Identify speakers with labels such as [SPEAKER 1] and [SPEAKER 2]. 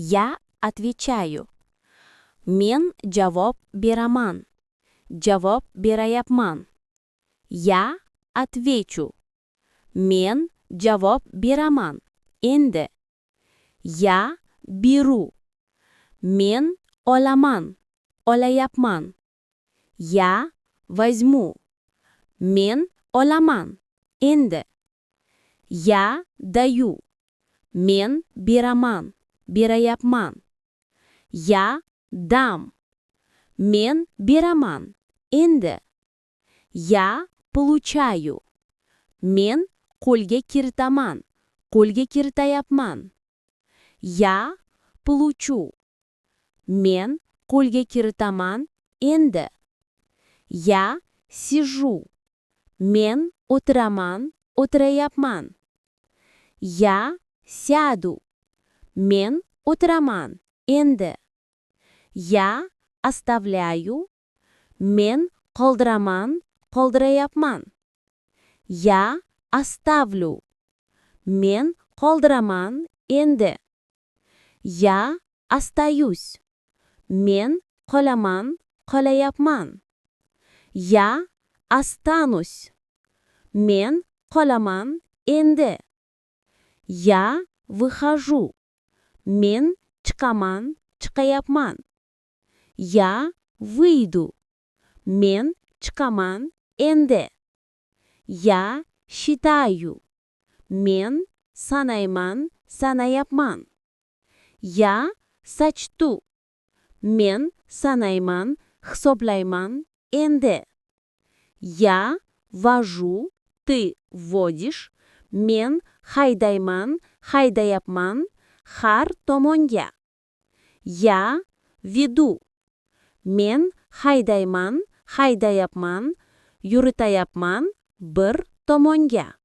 [SPEAKER 1] Я отвечаю. Men javob beraman. Javob berayapman. Я отвечу. Men javob beraman. Endi. Я беру. Men olaman. Olayapman. Я возьму. Men olaman. Endi. Я даю. Men beraman. Berayapman. Я дам. Men beraman. Endi. Я получаю. Men qo'lga kiritaman. Qo'lga kiritayapman. Я получу. Men qo'lga kiritaman. Endi. Я сижу. Men o'tiraman. O'tirayapman. Я сяду. Men o'tiraman. Endi. Я оставляю. Men qoldiraman. Qoldirayapman. Я оставлю. Men qoldiraman. Endi. Я остаюсь. Men qolaman. Qolayapman. Я останусь. Men qolaman. Endi. Я выхожу. Men chiqaman. Chiqayapman. Я выйду. Men chiqaman. Endi. Я считаю. Men sanayman. Sanayapman. Я сочту. Men sanayman. Hisoblayman. Endi. Я вожу. Ты вводишь. Men haydayman. Haydayapman. Har tomonga. Я веду. Men haydayman. Haydayapman. Yuritayapman. Bir tomonga.